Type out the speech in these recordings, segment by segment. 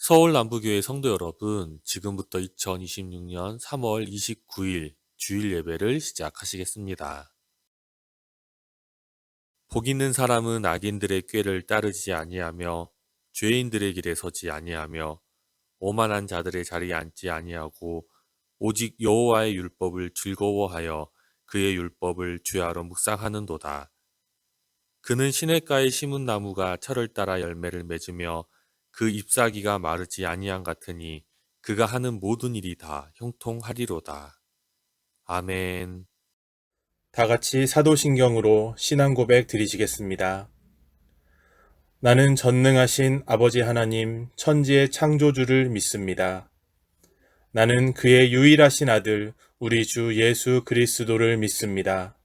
서울 남부교회 성도 여러분, 지금부터 2026년 3월 29일 주일 예배를 시작하시겠습니다. 복 있는 사람은 악인들의 꾀를 따르지 아니하며 죄인들의 길에 서지 아니하며 오만한 자들의 자리에 앉지 아니하고 오직 여호와의 율법을 즐거워하여 그의 율법을 주야로 묵상하는도다. 그는 시냇가에 심은 나무가 철을 따라 열매를 맺으며 그 잎사귀가 마르지 아니한 같으니 그가 하는 모든 일이 다 형통하리로다. 아멘. 다 같이 사도신경으로 신앙 고백 드리시겠습니다. 나는 전능하신 아버지 하나님 천지의 창조주를 믿습니다. 나는 그의 유일하신 아들 우리 주 예수 그리스도를 믿습니다.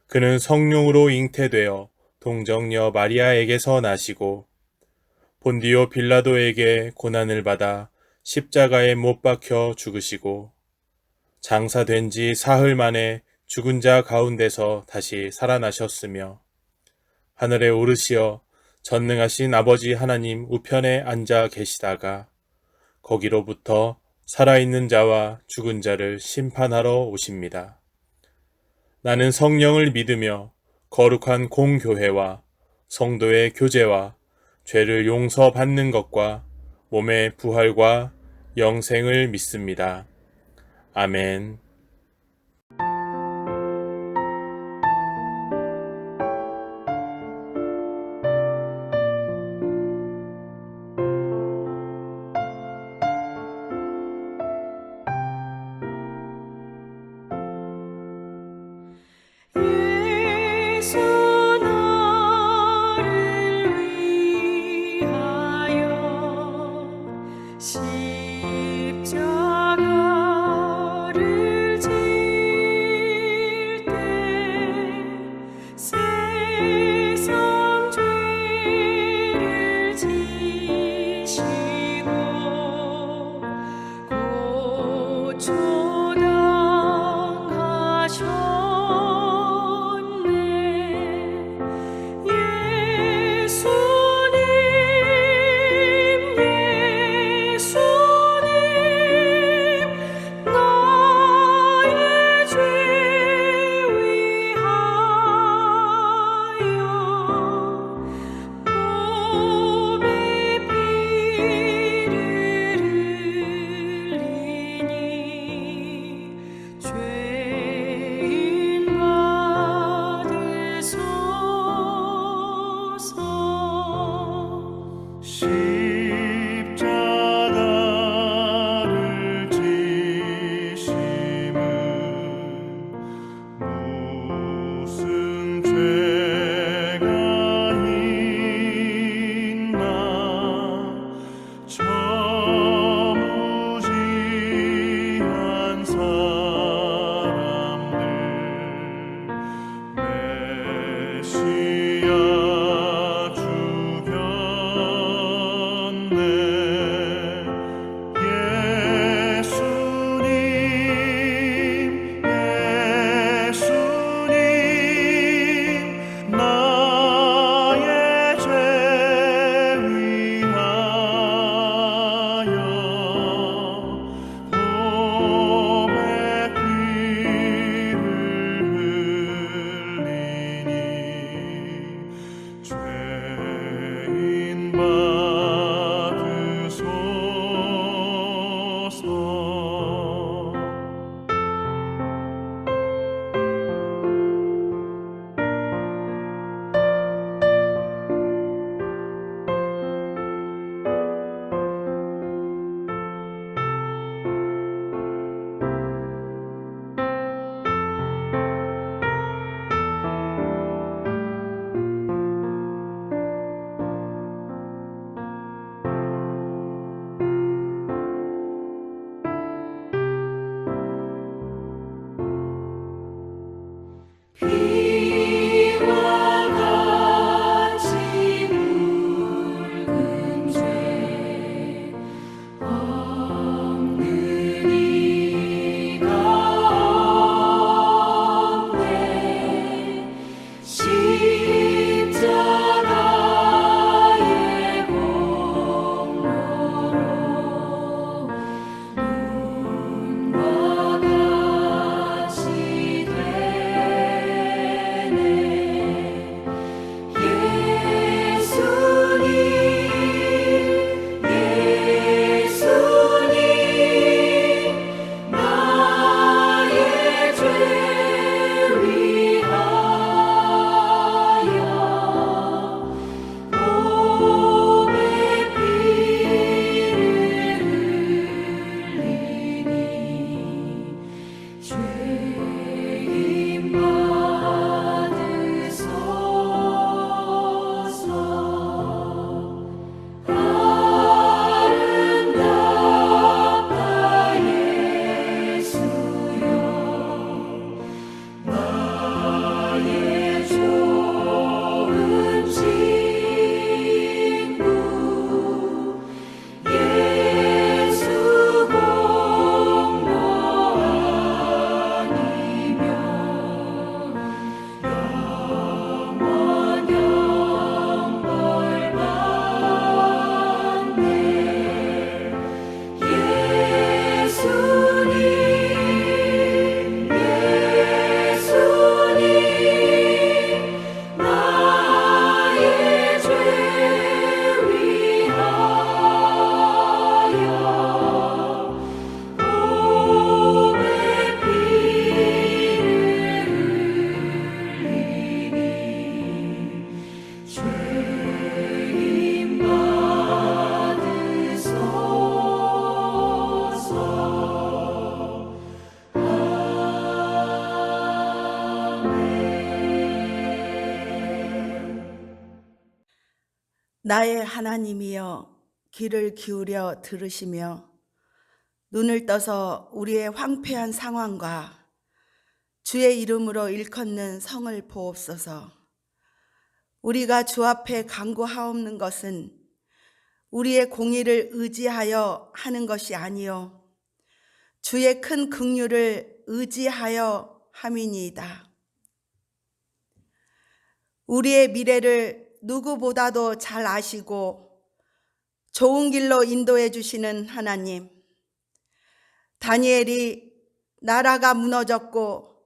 그는 성령으로 잉태되어 동정녀 마리아에게서 나시고 본디오 빌라도에게 고난을 받아 십자가에 못 박혀 죽으시고 장사된 지 사흘 만에 죽은 자 가운데서 다시 살아나셨으며 하늘에 오르시어 전능하신 아버지 하나님 우편에 앉아 계시다가 거기로부터 살아있는 자와 죽은 자를 심판하러 오십니다. 나는 성령을 믿으며 거룩한 공교회와 성도의 교제와 죄를 용서받는 것과 몸의 부활과 영생을 믿습니다. 아멘. 예수 나를 위하여 십자가를 질 때 세상 죄를 지시고 고초당하셨네. 예수님 나의 죄 위하여 몸에 피를 흘리니 죄인 받으소서. 십자가를 지심은 무슨 죄가 있나 저 무지한 사람들 메시아 죽여 나의 하나님이여 귀를 기울여 들으시며 눈을 떠서 우리의 황폐한 상황과 주의 이름으로 일컫는 성을 보옵소서. 우리가 주 앞에 간구하옵는 것은 우리의 공의를 의지하여 하는 것이 아니요 주의 큰 긍휼을 의지하여 함이니이다. 우리의 미래를 누구보다도 잘 아시고 좋은 길로 인도해 주시는 하나님, 다니엘이 나라가 무너졌고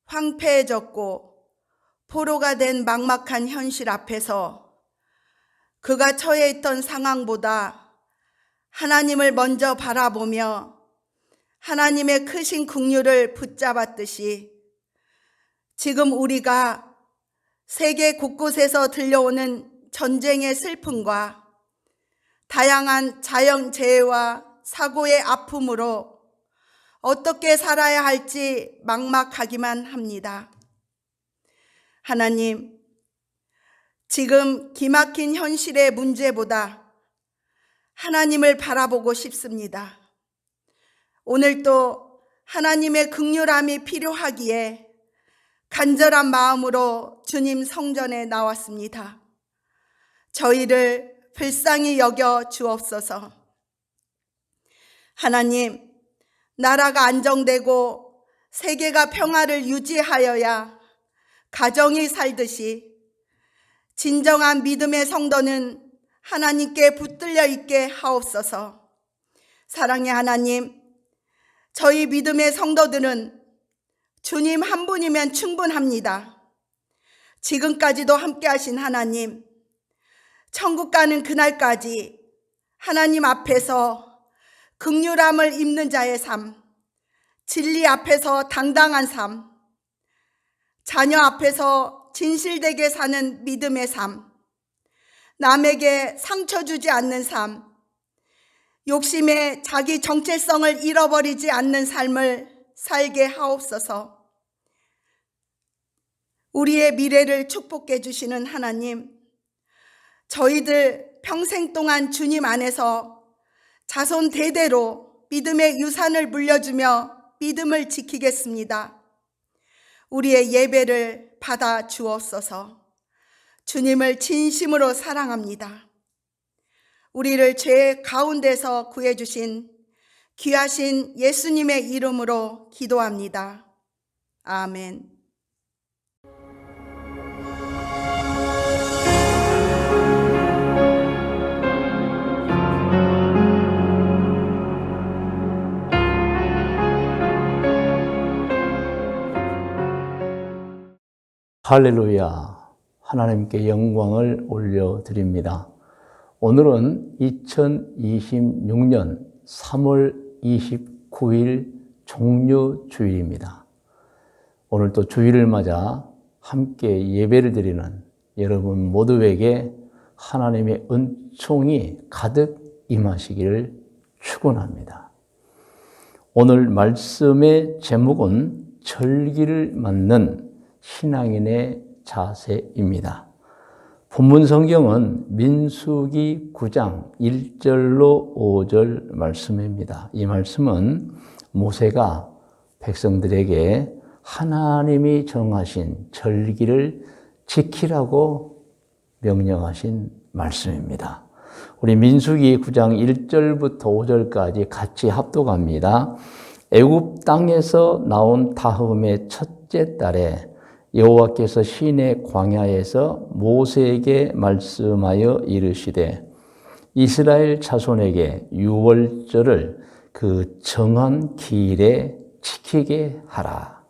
황폐해졌고 포로가 된 막막한 현실 앞에서 그가 처해 있던 상황보다 하나님을 먼저 바라보며 하나님의 크신 긍휼을 붙잡았듯이 지금 우리가 세계 곳곳에서 들려오는 전쟁의 슬픔과 다양한 자연재해와 사고의 아픔으로 어떻게 살아야 할지 막막하기만 합니다. 하나님, 지금 기막힌 현실의 문제보다 하나님을 바라보고 싶습니다. 오늘도 하나님의 긍휼함이 필요하기에 간절한 마음으로 주님 성전에 나왔습니다. 저희를 불쌍히 여겨 주옵소서. 하나님, 나라가 안정되고 세계가 평화를 유지하여야 가정이 살듯이 진정한 믿음의 성도는 하나님께 붙들려 있게 하옵소서. 사랑의 하나님, 저희 믿음의 성도들은 주님 한 분이면 충분합니다. 지금까지도 함께 하신 하나님, 천국 가는 그날까지 하나님 앞에서 긍휼함을 입는 자의 삶, 진리 앞에서 당당한 삶, 자녀 앞에서 진실되게 사는 믿음의 삶, 남에게 상처 주지 않는 삶, 욕심에 자기 정체성을 잃어버리지 않는 삶을 살게 하옵소서. 우리의 미래를 축복해 주시는 하나님, 저희들 평생 동안 주님 안에서 자손 대대로 믿음의 유산을 물려주며 믿음을 지키겠습니다. 우리의 예배를 받아 주옵소서. 주님을 진심으로 사랑합니다. 우리를 죄 가운데서 구해주신 귀하신 예수님의 이름으로 기도합니다. 아멘. 할렐루야, 하나님께 영광을 올려드립니다. 오늘은 2026년 3월 29일 종료주일입니다. 오늘 또 주일을 맞아 함께 예배를 드리는 여러분 모두에게 하나님의 은총이 가득 임하시기를 축원합니다. 오늘 말씀의 제목은 절기를 맞는 신앙인의 자세입니다. 본문 성경은 민수기 9장 1절로 5절 말씀입니다. 이 말씀은 모세가 백성들에게 하나님이 정하신 절기를 지키라고 명령하신 말씀입니다. 우리 민수기 9장 1절부터 5절까지 같이 합독합니다. 애굽 땅에서 나온 다음의 첫째 달에 여호와께서 시내 광야에서 모세에게 말씀하여 이르시되 이스라엘 자손에게 유월절을 그 정한 기일에 지키게 하라.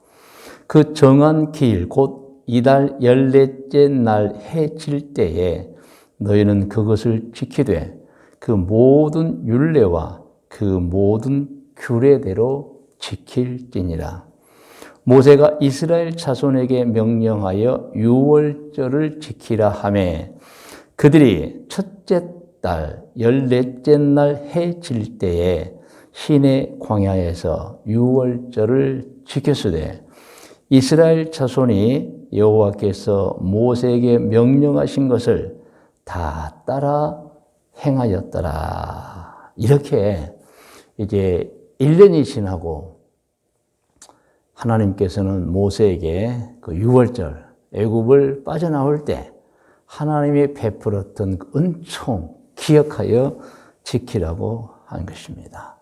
그 정한 기일 곧 이달 14째 날 해 질 때에 너희는 그것을 지키되 그 모든 율례와 그 모든 규례대로 지킬지니라. 모세가 이스라엘 자손에게 명령하여 유월절을 지키라 하매 그들이 첫째 달 14째 날 해 질 때에 시내 광야에서 유월절을 지켰으되 이스라엘 자손이 여호와께서 모세에게 명령하신 것을 다 따라 행하였더라. 이렇게 이제 1년이 지나고 하나님께서는 모세에게 그 6월절 애굽을 빠져나올 때 하나님이 베풀었던 그 은총 기억하여 지키라고 한 것입니다.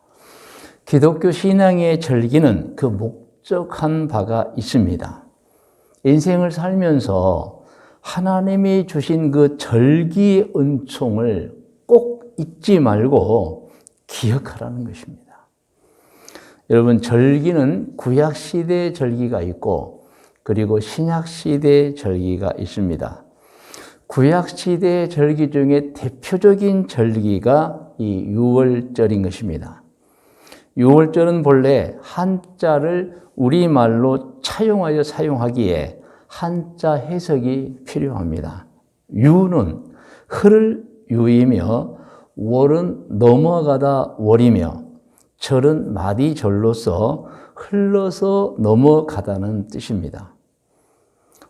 기독교 신앙의 절기는 그 목적한 바가 있습니다. 인생을 살면서 하나님이 주신 그 절기의 은총을 꼭 잊지 말고 기억하라는 것입니다. 여러분, 절기는 구약시대의 절기가 있고 그리고 신약시대의 절기가 있습니다. 구약시대의 절기 중에 대표적인 절기가 이 유월절인 것입니다. 유월절은 본래 한자를 우리말로 차용하여 사용하기에 한자 해석이 필요합니다. 유는 흐를 유이며 월은 넘어가다 월이며 절은 마디절로서 흘러서 넘어가다는 뜻입니다.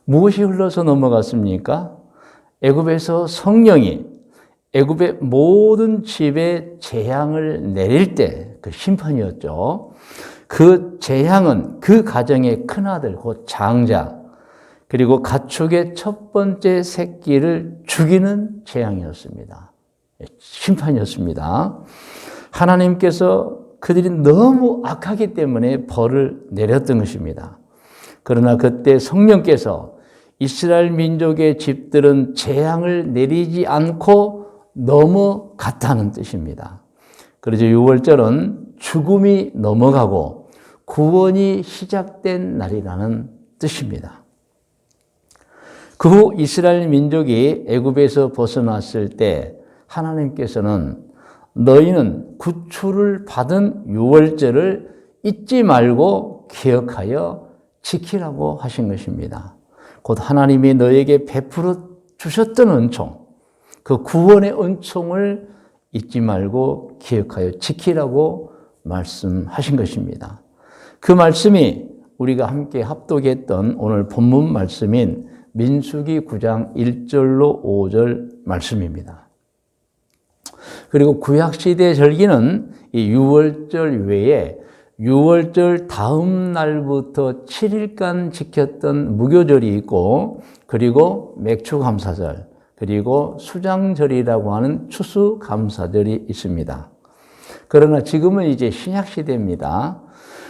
무엇이 흘러서 넘어갔습니까? 애굽에서 성령이 애굽의 모든 집에 재앙을 내릴 때 그 심판이었죠. 그 재앙은 그 가정의 큰아들, 곧 장자, 그리고 가축의 첫 번째 새끼를 죽이는 재앙이었습니다. 심판이었습니다. 하나님께서 그들이 너무 악하기 때문에 벌을 내렸던 것입니다. 그러나 그때 성령께서 이스라엘 민족의 집들은 재앙을 내리지 않고 넘어갔다는 뜻입니다. 그래서 유월절은 죽음이 넘어가고 구원이 시작된 날이라는 뜻입니다. 그 후 이스라엘 민족이 애굽에서 벗어났을 때 하나님께서는 너희는 구출을 받은 유월절을 잊지 말고 기억하여 지키라고 하신 것입니다. 곧 하나님이 너에게 베풀어 주셨던 은총, 그 구원의 은총을 잊지 말고 기억하여 지키라고 말씀하신 것입니다. 그 말씀이 우리가 함께 합독했던 오늘 본문 말씀인 민수기 9장 1절로 5절 말씀입니다. 그리고 구약시대 절기는 이 유월절 외에 유월절 다음 날부터 7일간 지켰던 무교절이 있고 그리고 맥추감사절 그리고 수장절이라고 하는 추수감사절이 있습니다. 그러나 지금은 이제 신약시대입니다.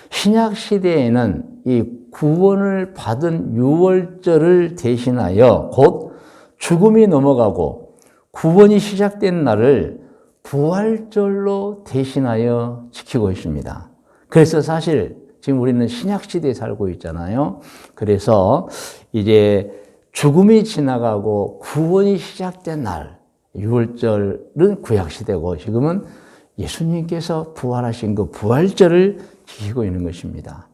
신약시대에는 이 구원을 받은 유월절을 대신하여 곧 죽음이 넘어가고 구원이 시작된 날을 부활절로 대신하여 지키고 있습니다. 그래서 사실 지금 우리는 신약시대에 살고 있잖아요. 그래서 이제 죽음이 지나가고 구원이 시작된 날, 유월절은 구약시대고 지금은 예수님께서 부활하신 그 부활절을 지키고 있는 것입니다.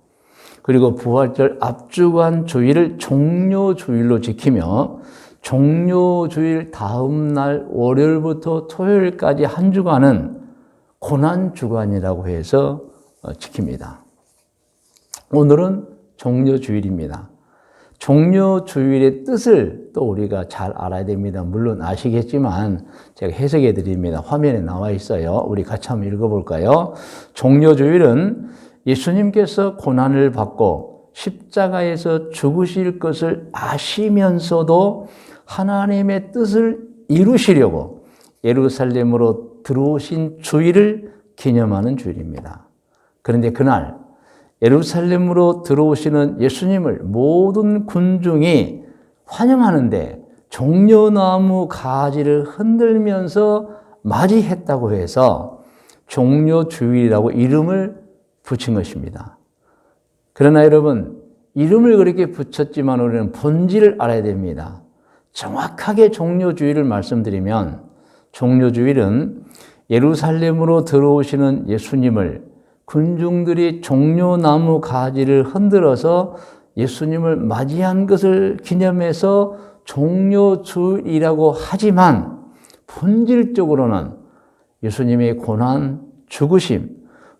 그리고 부활절 앞주간 주일을 종료주일로 지키며 종료주일 다음 날 월요일부터 토요일까지 한 주간은 고난주간이라고 해서 지킵니다. 오늘은 종료주일입니다. 종료주일의 뜻을 또 우리가 잘 알아야 됩니다. 물론 아시겠지만 제가 해석해 드립니다. 화면에 나와 있어요. 우리 같이 한번 읽어볼까요? 종료주일은 예수님께서 고난을 받고 십자가에서 죽으실 것을 아시면서도 하나님의 뜻을 이루시려고 예루살렘으로 들어오신 주일을 기념하는 주일입니다. 그런데 그날 예루살렘으로 들어오시는 예수님을 모든 군중이 환영하는데 종려나무 가지를 흔들면서 맞이했다고 해서 종려주일이라고 이름을 붙인 것입니다. 그러나 여러분, 이름을 그렇게 붙였지만 우리는 본질을 알아야 됩니다. 정확하게 종려주일을 말씀드리면 종려주일은 예루살렘으로 들어오시는 예수님을 군중들이 종려나무 가지를 흔들어서 예수님을 맞이한 것을 기념해서 종려주일이라고 하지만 본질적으로는 예수님의 고난, 죽으심,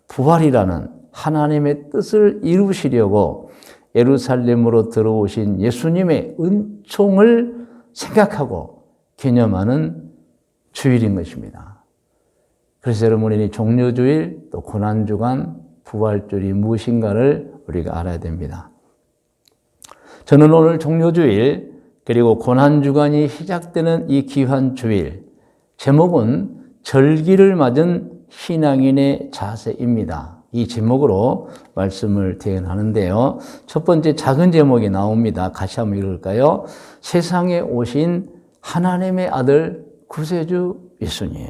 부활이라는 하나님의 뜻을 이루시려고 예루살렘으로 들어오신 예수님의 은총을 생각하고 기념하는 주일인 것입니다. 그래서 여러분, 이 종료주일, 또 고난주간, 부활주일이 무엇인가를 우리가 알아야 됩니다. 저는 오늘 종료주일 그리고 고난주간이 시작되는 이 귀한 주일, 제목은 절기를 맞은 신앙인의 자세입니다. 이 제목으로 말씀을 대언하는데요. 첫 번째 작은 제목이 나옵니다. 같이 한번 읽을까요? 세상에 오신 하나님의 아들 구세주 예수님.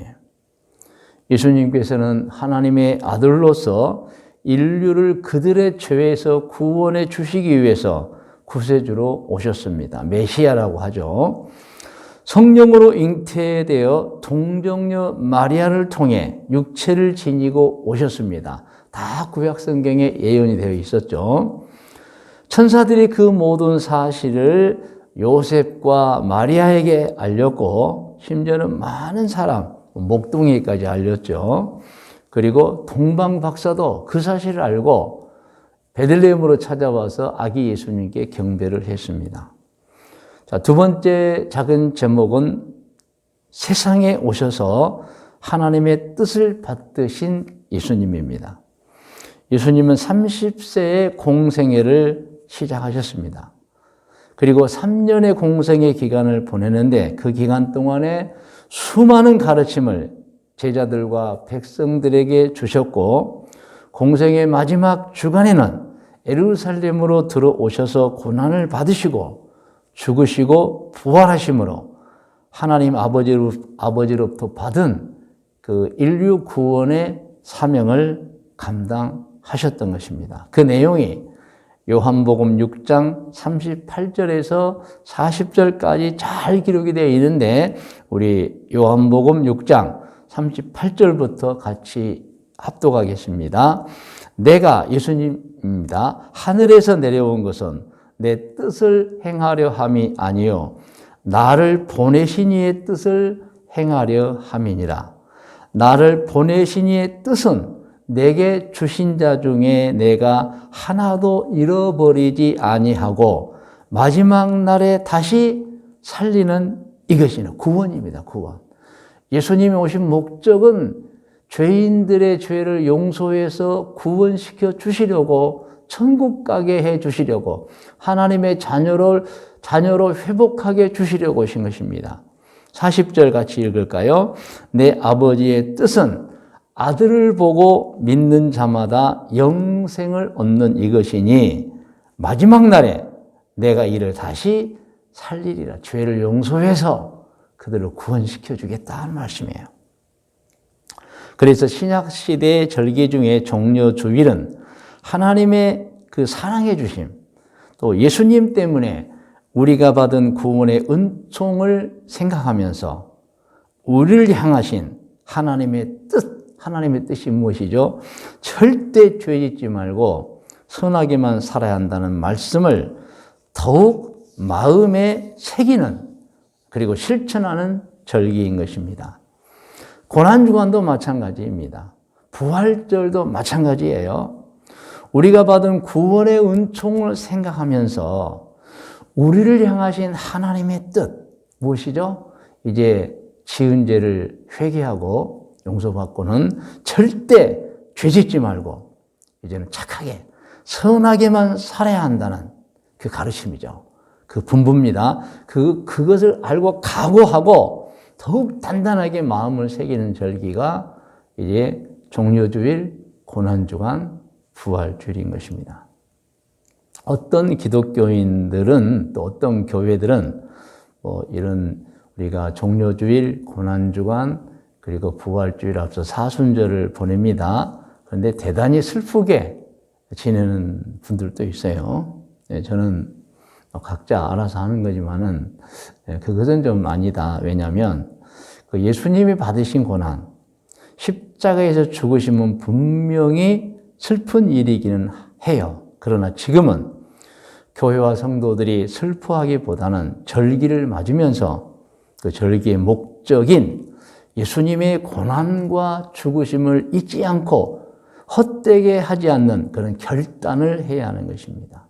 예수님께서는 하나님의 아들로서 인류를 그들의 죄에서 구원해 주시기 위해서 구세주로 오셨습니다. 메시아라고 하죠. 성령으로 잉태되어 동정녀 마리아를 통해 육체를 지니고 오셨습니다. 다 구약 성경에 예언이 되어 있었죠. 천사들이 그 모든 사실을 요셉과 마리아에게 알렸고, 심지어는 많은 사람, 목동이까지 알렸죠. 그리고 동방 박사도 그 사실을 알고 베들레헴으로 찾아와서 아기 예수님께 경배를 했습니다. 자, 두 번째 작은 제목은 세상에 오셔서 하나님의 뜻을 받드신 예수님입니다. 예수님은 30세의 공생애를 시작하셨습니다. 그리고 3년의 공생애 기간을 보내는데, 그 기간 동안에 수많은 가르침을 제자들과 백성들에게 주셨고, 공생의 마지막 주간에는 예루살렘으로 들어오셔서 고난을 받으시고 죽으시고 부활하심으로 하나님 아버지로부터 받은 그 인류 구원의 사명을 감당하셨던 것입니다. 그 내용이 요한복음 6장 38절에서 40절까지 잘 기록이 되어 있는데, 우리 요한복음 6장 38절부터 같이 합독하겠습니다. 내가, 예수님입니다, 하늘에서 내려온 것은 내 뜻을 행하려 함이 아니요 나를 보내신 이의 뜻을 행하려 함이니라. 나를 보내신 이의 뜻은 내게 주신 자 중에 내가 하나도 잃어버리지 아니하고 마지막 날에 다시 살리는 이것이니 구원입니다. 구원. 예수님이 오신 목적은 죄인들의 죄를 용서해서 구원시켜 주시려고, 천국 가게 해 주시려고, 하나님의 자녀로 회복하게 주시려고 오신 것입니다. 40절 같이 읽을까요? 내 아버지의 뜻은 아들을 보고 믿는 자마다 영생을 얻는 이것이니 마지막 날에 내가 이를 다시 살리리라. 죄를 용서해서 그들을 구원시켜 주겠다는 말씀이에요. 그래서 신약시대의 절기 중에 종려주일은 하나님의 그 사랑해 주심, 또 예수님 때문에 우리가 받은 구원의 은총을 생각하면서 우리를 향하신 하나님의 뜻이 무엇이죠? 절대 죄 짓지 말고 선하게만 살아야 한다는 말씀을 더욱 마음에 새기는, 그리고 실천하는 절기인 것입니다. 고난주간도 마찬가지입니다. 부활절도 마찬가지예요. 우리가 받은 구원의 은총을 생각하면서 우리를 향하신 하나님의 뜻, 무엇이죠? 이제 지은 죄를 회개하고 용서받고는 절대 죄짓지 말고 이제는 착하게 선하게만 살아야 한다는 그 가르침이죠. 그 분부입니다. 그것을 알고 각오하고 더욱 단단하게 마음을 새기는 절기가 이제 종려주일, 고난주간, 부활주일인 것입니다. 어떤 기독교인들은, 또 어떤 교회들은 이런 우리가 종려주일, 고난주간, 그리고 부활주일 앞서 사순절을 보냅니다. 그런데 대단히 슬프게 지내는 분들도 있어요. 저는 각자 알아서 하는 거지만은 그것은 좀 아니다. 왜냐하면 그 예수님이 받으신 고난, 십자가에서 죽으심은 분명히 슬픈 일이기는 해요. 그러나 지금은 교회와 성도들이 슬퍼하기보다는 절기를 맞으면서 그 절기의 목적인 예수님의 고난과 죽으심을 잊지 않고 헛되게 하지 않는 그런 결단을 해야 하는 것입니다.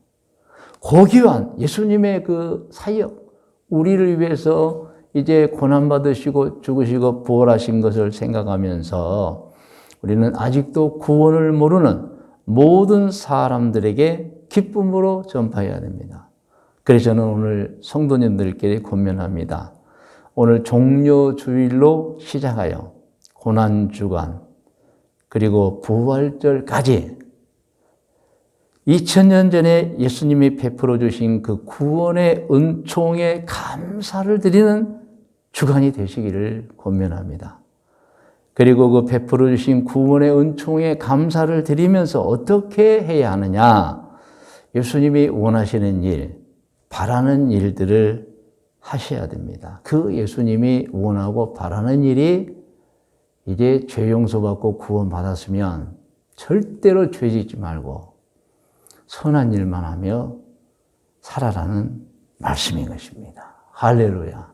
고귀한 예수님의 그 사역, 우리를 위해서 이제 고난받으시고 죽으시고 부활하신 것을 생각하면서 우리는 아직도 구원을 모르는 모든 사람들에게 기쁨으로 전파해야 됩니다. 그래서 저는 오늘 성도님들께 권면합니다. 오늘 종료주일로 시작하여 고난주간 그리고 부활절까지 2000년 전에 예수님이 베풀어 주신 그 구원의 은총에 감사를 드리는 주간이 되시기를 권면합니다. 그리고 그 베풀어 주신 구원의 은총에 감사를 드리면서 어떻게 해야 하느냐? 예수님이 원하시는 일, 바라는 일들을 하셔야 됩니다. 그 예수님이 원하고 바라는 일이 이제 죄 용서받고 구원받았으면 절대로 죄 짓지 말고 선한 일만 하며 살아라는 말씀인 것입니다. 할렐루야.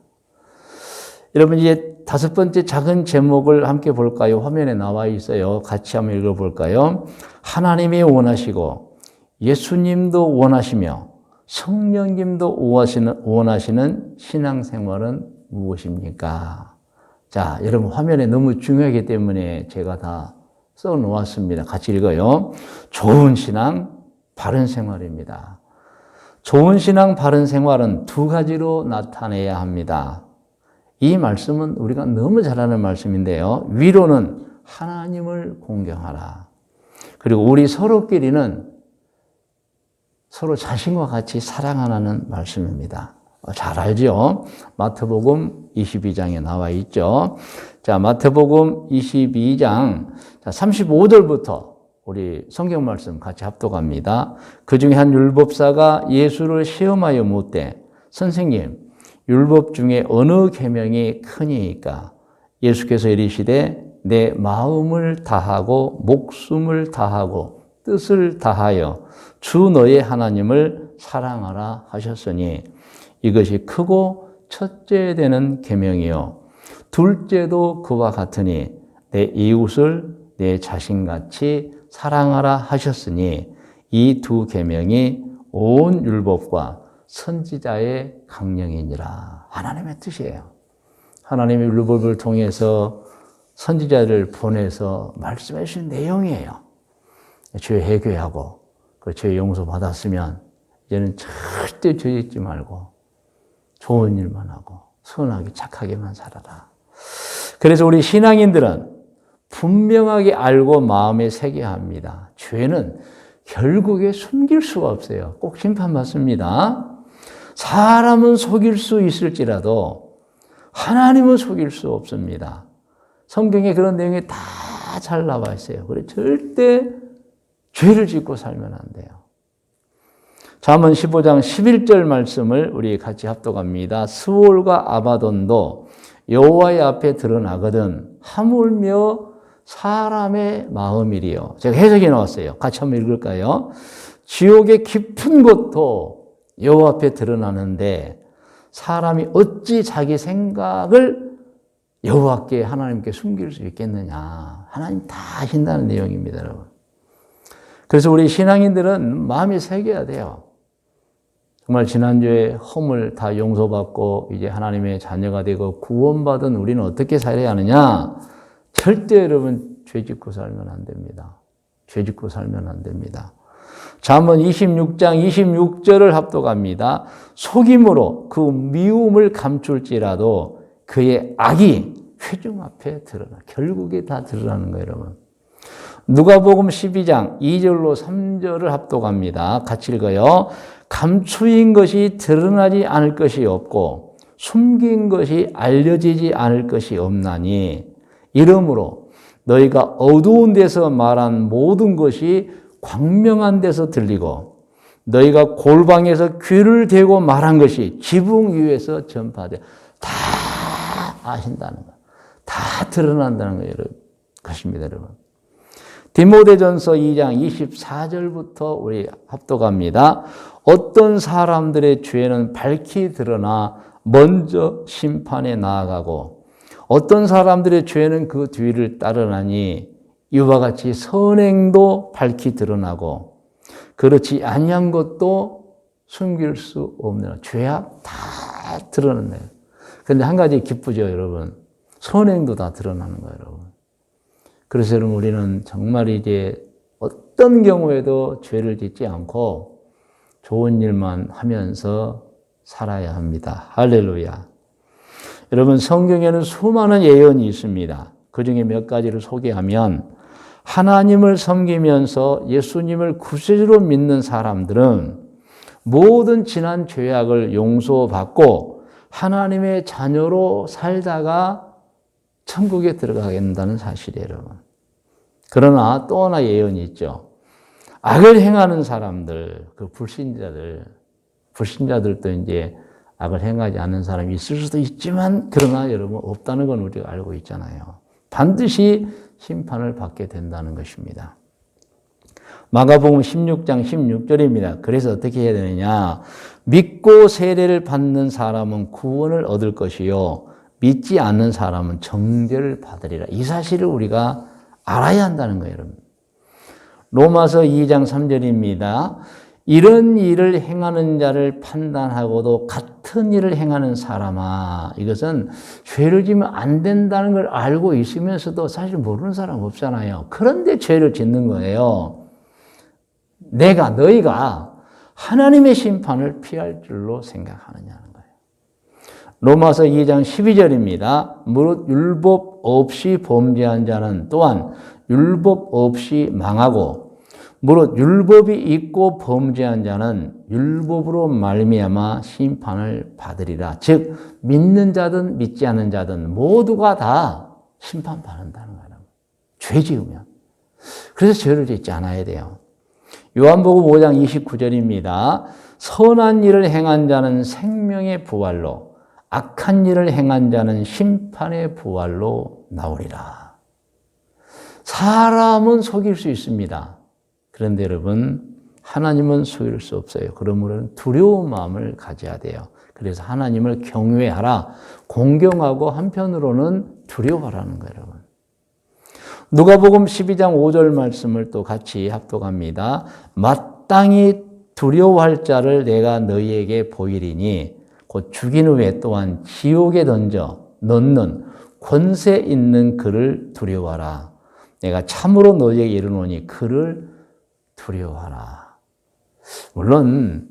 여러분 이제 5번째 작은 제목을 함께 볼까요? 화면에 나와 있어요. 같이 한번 읽어볼까요? 하나님이 원하시고 예수님도 원하시며 성령님도 원하시는 신앙생활은 무엇입니까? 자, 여러분 화면에 너무 중요하기 때문에 제가 다 써놓았습니다. 같이 읽어요. 좋은 신앙, 바른 생활입니다. 좋은 신앙, 바른 생활은 2가지로 나타내야 합니다. 이 말씀은 우리가 너무 잘 아는 말씀인데요. 위로는 하나님을 공경하라. 그리고 우리 서로끼리는 서로 자신과 같이 사랑하라는 말씀입니다. 잘 알죠? 마태복음 22장에 나와 있죠. 자, 마태복음 22장 35절부터 우리 성경 말씀 같이 합독합니다. 그 중에 한 율법사가 예수를 시험하여 묻되 선생님, 율법 중에 어느 계명이 크니까? 예수께서 이르시되 내 마음을 다하고 목숨을 다하고 뜻을 다하여 주 너의 하나님을 사랑하라 하셨으니 이것이 크고 첫째 되는 계명이요 둘째도 그와 같으니 내 이웃을 내 자신같이 사랑하라 하셨으니 이 2 계명이 온 율법과 선지자의 강령이니라. 하나님의 뜻이에요. 하나님의 율법을 통해서 선지자를 보내서 말씀해 주신 내용이에요. 죄 회개하고 그 죄 용서 받았으면 이제는 절대 죄 짓지 말고 좋은 일만 하고 선하게 착하게만 살아라. 그래서 우리 신앙인들은 분명하게 알고 마음에 새겨야 합니다. 죄는 결국에 숨길 수가 없어요. 꼭 심판받습니다. 사람은 속일 수 있을지라도 하나님은 속일 수 없습니다. 성경에 그런 내용이 다 잘 나와 있어요. 그래 절대 죄를 짓고 살면 안 돼요. 잠언 15장 11절 말씀을 우리 같이 합독합니다. 스올과 아바돈도 여호와의 앞에 드러나거든 하물며 사람의 마음이리요. 제가 해석해 놓았어요. 같이 한번 읽을까요? 지옥의 깊은 곳도 여호와 앞에 드러나는데 사람이 어찌 자기 생각을 여호와께 하나님께 숨길 수 있겠느냐. 하나님 다 아신다는 내용입니다, 여러분. 그래서 우리 신앙인들은 마음이 새겨야 돼요. 정말 지난주에 허물 다 용서받고 이제 하나님의 자녀가 되고 구원받은 우리는 어떻게 살아야 하느냐? 절대 여러분 죄 짓고 살면 안 됩니다. 죄 짓고 살면 안 됩니다. 잠언 26장 26절을 합독합니다. 속임으로 그 미움을 감출지라도 그의 악이 회중 앞에 드러나. 결국에 다 드러나는 거예요, 여러분. 누가복음 12장 2절로 3절을 합독합니다. 같이 읽어요. 감추인 것이 드러나지 않을 것이 없고 숨긴 것이 알려지지 않을 것이 없나니 이러므로 너희가 어두운 데서 말한 모든 것이 광명한 데서 들리고 너희가 골방에서 귀를 대고 말한 것이 지붕 위에서 전파돼. 다 아신다는 거. 다 드러난다는 거예요, 것입니다, 여러분. 디모데전서 2장 24절부터 우리 합독합니다. 어떤 사람들의 죄는 밝히 드러나 먼저 심판에 나아가고 어떤 사람들의 죄는 그 뒤를 따르나니 이와 같이 선행도 밝히 드러나고 그렇지 아니한 것도 숨길 수 없는 죄악 다 드러나네요. 근데 한 가지 기쁘죠, 여러분. 선행도 다 드러나는 거예요, 여러분. 그래서 여러분, 우리는 정말 이제 어떤 경우에도 죄를 짓지 않고 좋은 일만 하면서 살아야 합니다. 할렐루야. 여러분, 성경에는 수많은 예언이 있습니다. 그 중에 몇 가지를 소개하면, 하나님을 섬기면서 예수님을 구세주로 믿는 사람들은 모든 지난 죄악을 용서받고 하나님의 자녀로 살다가 천국에 들어가게 된다는 사실이에요, 여러분. 그러나 또 하나 예언이 있죠. 악을 행하는 사람들, 그 불신자들도 이제 악을 행하지 않는 사람이 있을 수도 있지만, 그러나 여러분, 없다는 건 우리가 알고 있잖아요. 반드시 심판을 받게 된다는 것입니다. 마가복음 16장 16절입니다. 그래서 어떻게 해야 되느냐? 믿고 세례를 받는 사람은 구원을 얻을 것이요, 믿지 않는 사람은 정죄를 받으리라. 이 사실을 우리가 알아야 한다는 거예요, 여러분. 로마서 2장 3절입니다. 이런 일을 행하는 자를 판단하고도 같은 일을 행하는 사람아. 이것은 죄를 지면 안 된다는 걸 알고 있으면서도 사실 모르는 사람 없잖아요. 그런데 죄를 짓는 거예요. 너희가 하나님의 심판을 피할 줄로 생각하느냐는 거예요. 로마서 2장 12절입니다. 무릇 율법 없이 범죄한 자는 또한 율법 없이 망하고, 무릇 율법이 있고 범죄한 자는 율법으로 말미암아 심판을 받으리라. 즉 믿는 자든 믿지 않는 자든 모두가 다 심판받는다는 거예요. 죄 지으면. 그래서 죄를 짓지 않아야 돼요. 요한복음 5장 29절입니다. 선한 일을 행한 자는 생명의 부활로, 악한 일을 행한 자는 심판의 부활로 나오리라. 사람은 속일 수 있습니다. 그런데 여러분, 하나님은 속일 수 없어요. 그러므로 두려운 마음을 가져야 돼요. 그래서 하나님을 경외하라, 공경하고 한편으로는 두려워하라는 거예요, 여러분. 누가복음 12장 5절 말씀을 또 같이 합독합니다. 마땅히 두려워할 자를 내가 너희에게 보이리니 곧 죽인 후에 또한 지옥에 던져 넣는 권세 있는 그를 두려워하라. 내가 참으로 너희에게 이르노니 그를 두려워하라. 물론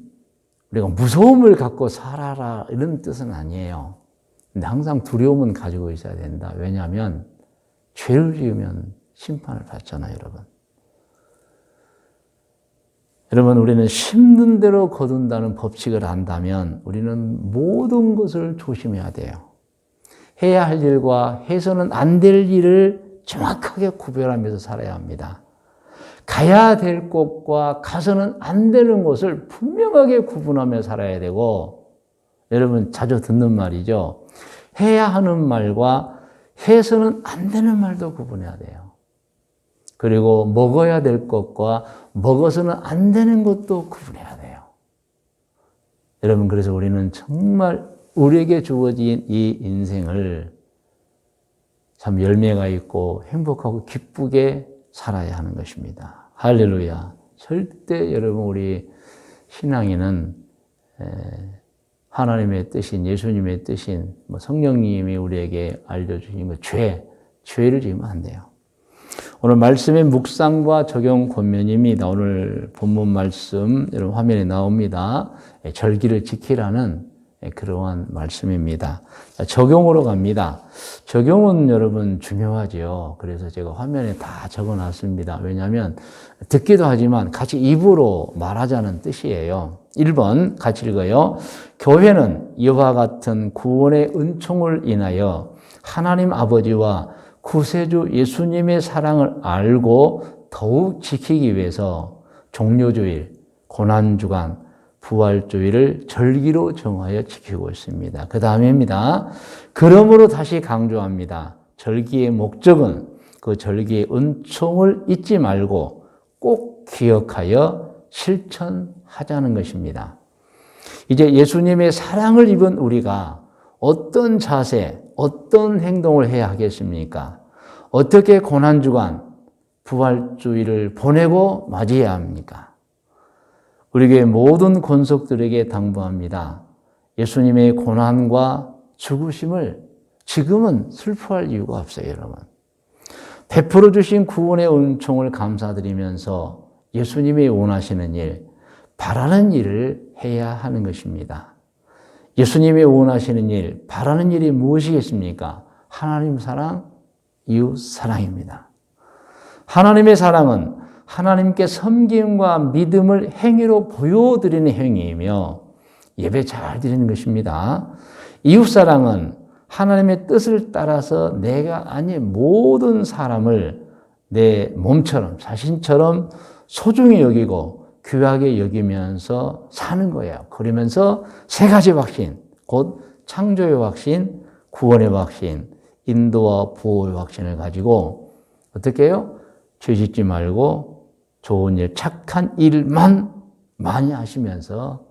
우리가 무서움을 갖고 살아라 이런 뜻은 아니에요. 근데 항상 두려움은 가지고 있어야 된다. 왜냐하면 죄를 지으면 심판을 받잖아요, 여러분. 여러분, 우리는 심는 대로 거둔다는 법칙을 안다면 우리는 모든 것을 조심해야 돼요. 해야 할 일과 해서는 안 될 일을 정확하게 구별하면서 살아야 합니다. 가야 될 곳과 가서는 안 되는 곳을 분명하게 구분하며 살아야 되고, 여러분 자주 듣는 말이죠. 해야 하는 말과 해서는 안 되는 말도 구분해야 돼요. 그리고 먹어야 될 것과 먹어서는 안 되는 것도 구분해야 돼요. 여러분, 그래서 우리는 정말 우리에게 주어진 이 인생을 참 열매가 있고 행복하고 기쁘게 살아야 하는 것입니다. 할렐루야. 절대 여러분, 우리 신앙에는 하나님의 뜻인, 예수님의 뜻인, 성령님이 우리에게 알려주신 것, 죄를 지으면 안 돼요. 오늘 말씀의 묵상과 적용 권면입니다. 오늘 본문 말씀 여러분 화면에 나옵니다. 절기를 지키라는 그러한 말씀입니다. 적용으로 갑니다. 적용은 여러분 중요하죠. 그래서 제가 화면에 다 적어놨습니다. 왜냐하면 듣기도 하지만 같이 입으로 말하자는 뜻이에요. 1번 같이 읽어요. 교회는 이와 같은 구원의 은총을 인하여 하나님 아버지와 구세주 예수님의 사랑을 알고 더욱 지키기 위해서 종료주일, 고난주간, 부활주일을 절기로 정하여 지키고 있습니다. 그 다음입니다. 그러므로 다시 강조합니다. 절기의 목적은 그 절기의 은총을 잊지 말고 꼭 기억하여 실천하자는 것입니다. 이제 예수님의 사랑을 입은 우리가 어떤 자세, 어떤 행동을 해야 하겠습니까? 어떻게 고난주간, 부활주일을 보내고 맞이해야 합니까? 우리 교회 모든 권속들에게 당부합니다. 예수님의 고난과 죽으심을 지금은 슬퍼할 이유가 없어요, 여러분. 베풀어 주신 구원의 은총을 감사드리면서 예수님이 원하시는 일, 바라는 일을 해야 하는 것입니다. 예수님이 원하시는 일, 바라는 일이 무엇이겠습니까? 하나님 사랑, 이웃 사랑입니다. 하나님의 사랑은 하나님께 섬김과 믿음을 행위로 보여드리는 행위이며 예배 잘 드리는 것입니다. 이웃 사랑은 하나님의 뜻을 따라서 내가 아닌 모든 사람을 내 몸처럼, 자신처럼 소중히 여기고 귀하게 여기면서 사는 거예요. 그러면서 세 가지 확신, 곧 창조의 확신, 구원의 확신, 인도와 보호의 확신을 가지고 어떻게 해요? 죄 짓지 말고 좋은 일, 착한 일만 많이 하시면서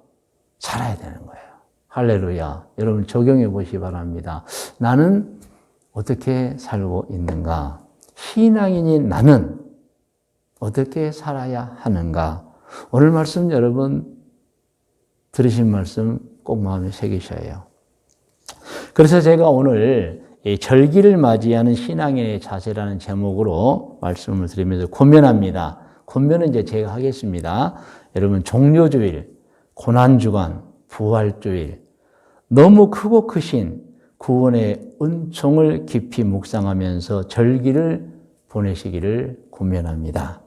살아야 되는 거예요. 할렐루야. 여러분 적용해 보시기 바랍니다. 나는 어떻게 살고 있는가? 신앙인인 나는 어떻게 살아야 하는가? 오늘 말씀 여러분 들으신 말씀 꼭 마음에 새기셔야 해요. 그래서 제가 오늘 이 절기를 맞이하는 신앙인의 자세라는 제목으로 말씀을 드리면서 권면합니다. 권면은 이제 제가 하겠습니다. 여러분 종료주일, 고난주간, 부활주일, 너무 크고 크신 구원의 은총을 깊이 묵상하면서 절기를 보내시기를 권면합니다.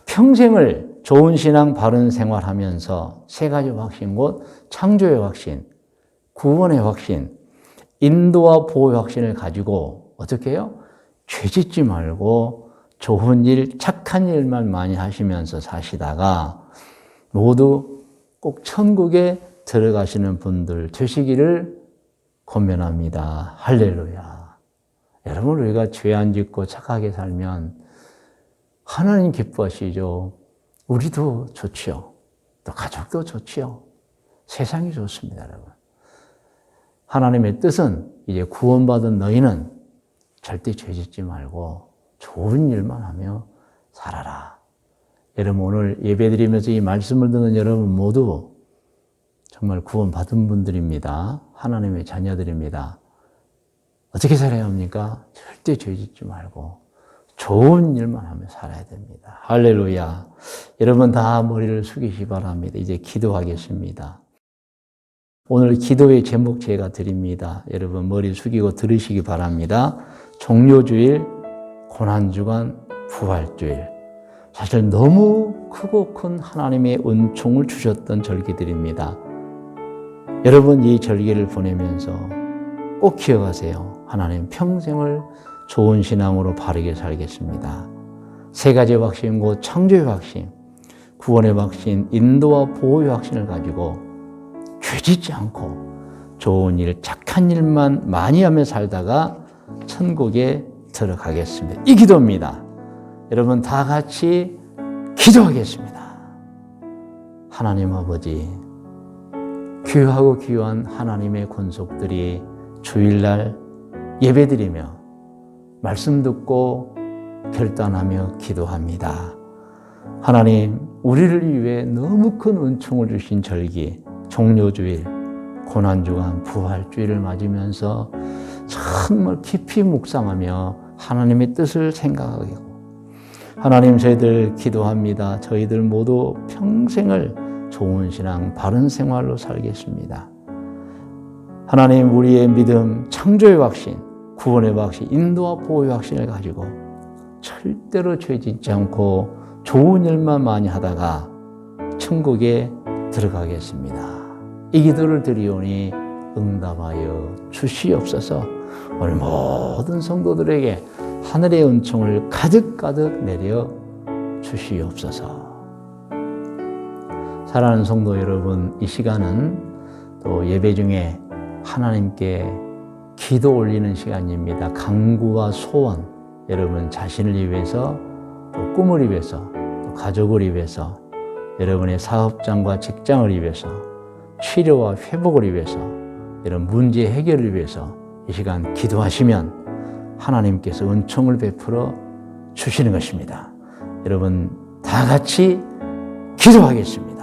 평생을 좋은 신앙, 바른 생활하면서 세 가지 확신, 곧 창조의 확신, 구원의 확신, 인도와 보호의 확신을 가지고 어떻게 해요? 죄 짓지 말고 좋은 일, 착한 일만 많이 하시면서 사시다가 모두 꼭 천국에 들어가시는 분들 되시기를 권면합니다. 할렐루야. 여러분, 우리가 죄 안 짓고 착하게 살면 하나님 기뻐하시죠. 우리도 좋지요. 또 가족도 좋지요. 세상이 좋습니다, 여러분. 하나님의 뜻은 이제 구원받은 너희는 절대 죄 짓지 말고 좋은 일만 하며 살아라. 여러분, 오늘 예배드리면서 이 말씀을 듣는 여러분 모두 정말 구원받은 분들입니다. 하나님의 자녀들입니다. 어떻게 살아야 합니까? 절대 죄 짓지 말고 좋은 일만 하며 살아야 됩니다. 할렐루야. 여러분 다 머리를 숙이시 바랍니다. 이제 기도하겠습니다. 오늘 기도의 제목 제가 드립니다. 여러분 머리 숙이고 들으시기 바랍니다. 종료주일, 고난주간, 부활주일. 사실 너무 크고 큰 하나님의 은총을 주셨던 절기들입니다. 여러분 이 절기를 보내면서 꼭 기억하세요. 하나님 평생을 좋은 신앙으로 바르게 살겠습니다. 세 가지 확신, 곧 창조의 확신, 구원의 확신, 인도와 보호의 확신을 가지고 죄 짓지 않고 좋은 일, 착한 일만 많이 하며 살다가 천국에 들어가겠습니다. 이 기도입니다. 여러분 다 같이 기도하겠습니다. 하나님 아버지, 귀하고 귀한 하나님의 권속들이 주일날 예배드리며 말씀 듣고 결단하며 기도합니다. 하나님, 우리를 위해 너무 큰 은총을 주신 절기, 종료주일, 고난주간, 부활주일을 맞으면서 정말 깊이 묵상하며 하나님의 뜻을 생각하고 하나님 저희들 기도합니다. 저희들 모두 평생을 좋은 신앙, 바른 생활로 살겠습니다. 하나님 우리의 믿음, 창조의 확신, 구원의 확신, 인도와 보호의 확신을 가지고 절대로 죄 짓지 않고 좋은 일만 많이 하다가 천국에 들어가겠습니다. 이 기도를 드리오니 응답하여 주시옵소서. 오늘 모든 성도들에게 하늘의 은총을 가득가득 내려 주시옵소서. 사랑하는 성도 여러분, 이 시간은 또 예배 중에 하나님께 기도 올리는 시간입니다. 간구와 소원, 여러분 자신을 위해서, 또 꿈을 위해서, 또 가족을 위해서, 여러분의 사업장과 직장을 위해서, 치료와 회복을 위해서, 이런 문제 해결을 위해서 이 시간 기도하시면 하나님께서 은총을 베풀어 주시는 것입니다. 여러분 다 같이 기도하겠습니다.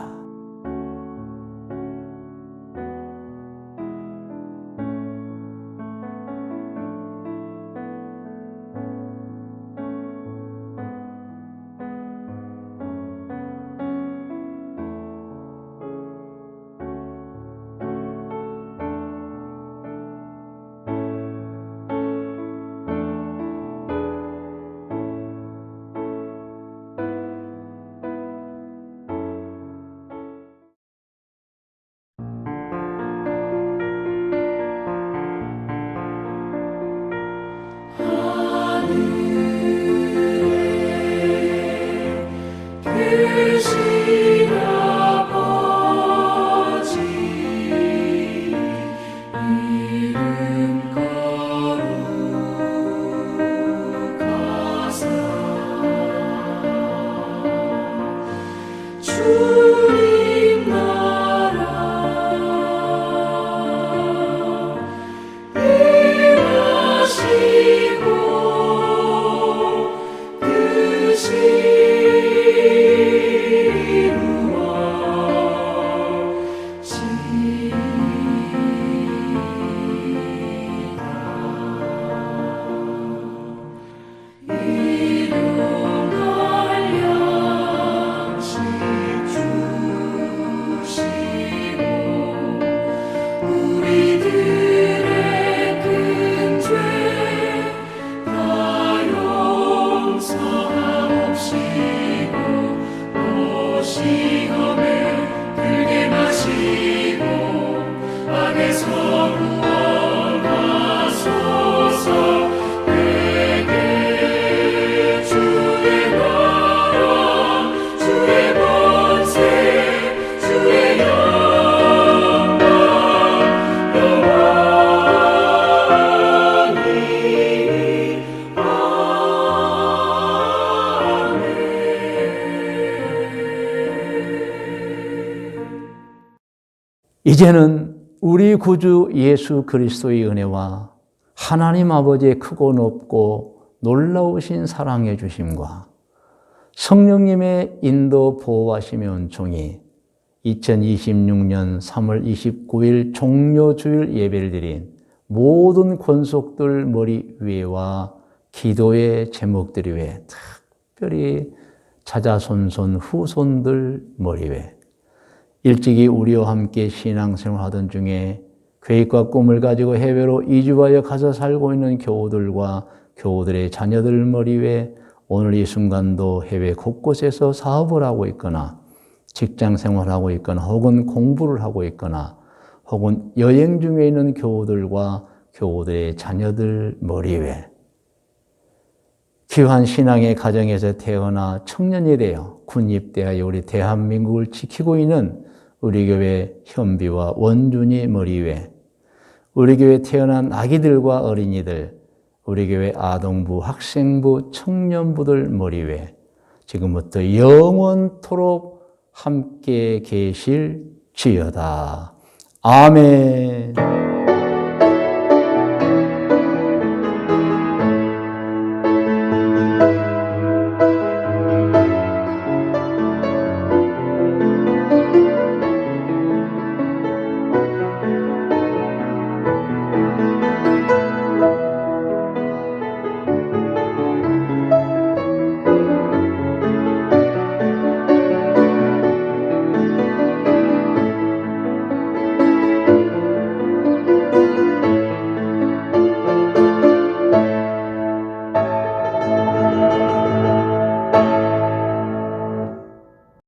이제는 우리 구주 예수 그리스도의 은혜와 하나님 아버지의 크고 높고 놀라우신 사랑해 주심과 성령님의 인도 보호하심의 은총이 2026년 3월 29일 종료주일 예배를 드린 모든 권속들 머리 위에와 기도의 제목들 위에, 특별히 자자손손 후손들 머리 위에, 일찍이 우리와 함께 신앙생활하던 중에 계획과 꿈을 가지고 해외로 이주하여 가서 살고 있는 교우들과 교우들의 자녀들 머리 위에, 오늘 이 순간도 해외 곳곳에서 사업을 하고 있거나 직장 생활하고 있거나 혹은 공부를 하고 있거나 혹은 여행 중에 있는 교우들과 교우들의 자녀들 머리 위에, 귀한 신앙의 가정에서 태어나 청년이 되어 군입대하여 우리 대한민국을 지키고 있는 우리 교회 현비와 원준이 머리 위에, 우리 교회 태어난 아기들과 어린이들, 우리 교회 아동부, 학생부, 청년부들 머리 위에 지금부터 영원토록 함께 계실지어다. 아멘.